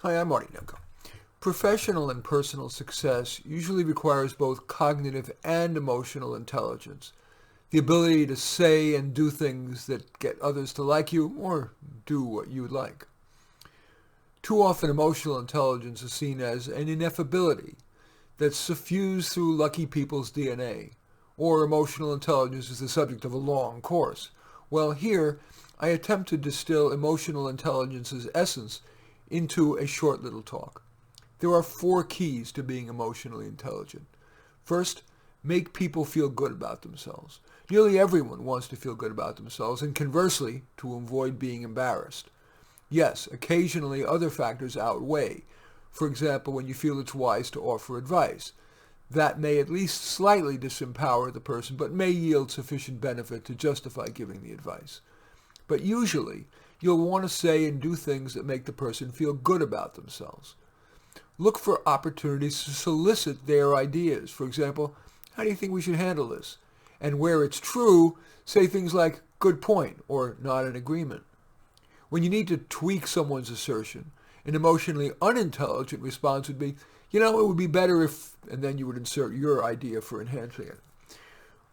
Hi, I'm Marty Nemko. Professional and personal success usually requires both cognitive and emotional intelligence. The ability to say and do things that get others to like you or do what you would like. Too often emotional intelligence is seen as an ineffability that's suffused through lucky people's DNA, or emotional intelligence is the subject of a long course. Well, here I attempt to distill emotional intelligence's essence into a short little talk. There are 4 keys to being emotionally intelligent. First, make people feel good about themselves. Nearly everyone wants to feel good about themselves, and conversely, to avoid being embarrassed. Yes, occasionally other factors outweigh. For example, when you feel it's wise to offer advice. That may at least slightly disempower the person, but may yield sufficient benefit to justify giving the advice. But usually, you'll want to say and do things that make the person feel good about themselves. Look for opportunities to solicit their ideas. For example, how do you think we should handle this? And where it's true, say things like, good point, or not in agreement. When you need to tweak someone's assertion, an emotionally unintelligent response would be, it would be better if, and then you would insert your idea for enhancing it.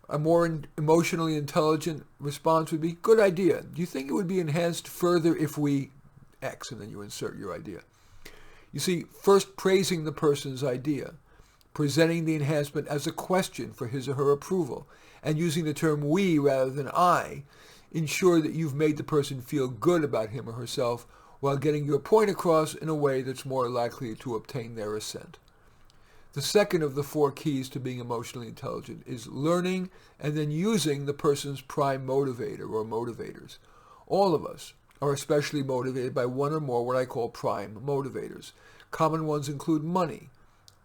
A more emotionally intelligent response would be, good idea. Do you think it would be enhanced further if we X, and then you insert your idea. You see, first praising the person's idea, presenting the enhancement as a question for his or her approval, and using the term we rather than I, ensure that you've made the person feel good about him or herself while getting your point across in a way that's more likely to obtain their assent. The second of the 4 keys to being emotionally intelligent is learning and then using the person's prime motivator or motivators. All of us are especially motivated by one or more what I call prime motivators. Common ones include money,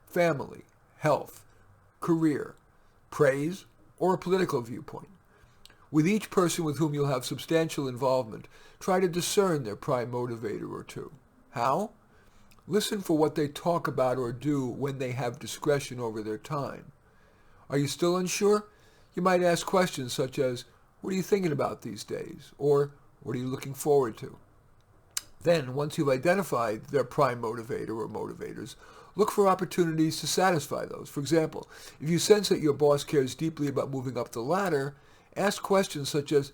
family, health, career, praise, or a political viewpoint. With each person with whom you'll have substantial involvement, try to discern their prime motivator or two. How? Listen for what they talk about or do when they have discretion over their time. Are you still unsure? You might ask questions such as, what are you thinking about these days? Or, what are you looking forward to? Then, once you've identified their prime motivator or motivators, look for opportunities to satisfy those. For example, if you sense that your boss cares deeply about moving up the ladder, ask questions such as,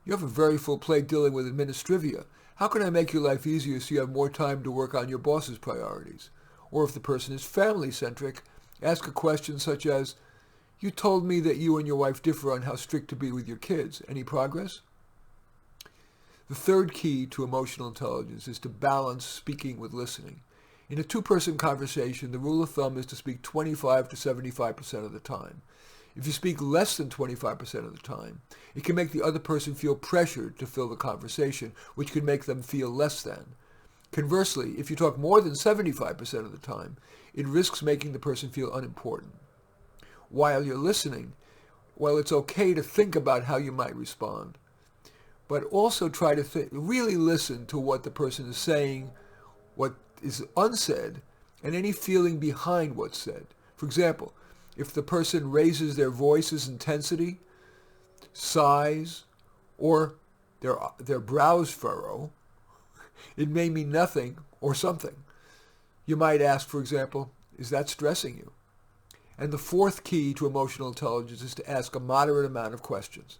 you have a very full plate dealing with administrivia. How can I make your life easier so you have more time to work on your boss's priorities? Or if the person is family-centric, ask a question such as, you told me that you and your wife differ on how strict to be with your kids. Any progress? The third key to emotional intelligence is to balance speaking with listening. In a 2-person conversation, the rule of thumb is to speak 25 to 75% of the time. If you speak less than 25% of the time, it can make the other person feel pressured to fill the conversation, which can make them feel less than. Conversely, if you talk more than 75% of the time, it risks making the person feel unimportant. While you're listening, it's okay to think about how you might respond, but also try to really listen to what the person is saying, what is unsaid, and any feeling behind what's said. For example, if the person raises their voice's intensity, sighs, or their brows furrow, it may mean nothing or something. You might ask, for example, is that stressing you? And the 4th key to emotional intelligence is to ask a moderate amount of questions.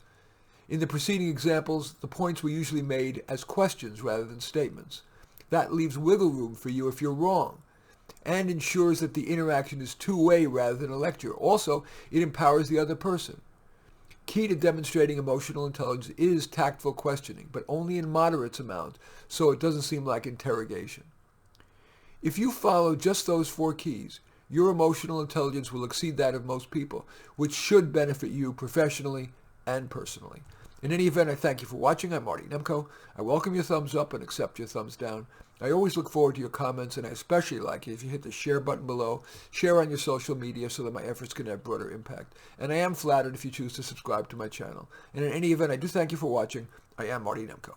In the preceding examples, the points were usually made as questions rather than statements. That leaves wiggle room for you if you're wrong, and ensures that the interaction is two-way rather than a lecture. Also, it empowers the other person. Key to demonstrating emotional intelligence is tactful questioning, but only in moderate amounts, so it doesn't seem like interrogation. If you follow just those 4 keys, your emotional intelligence will exceed that of most people, which should benefit you professionally and personally. In any event, I thank you for watching. I'm Marty Nemko. I welcome your thumbs up and accept your thumbs down. I always look forward to your comments, and I especially like it if you hit the share button below, share on your social media so that my efforts can have broader impact. And I am flattered if you choose to subscribe to my channel. And in any event, I do thank you for watching. I am Marty Nemko.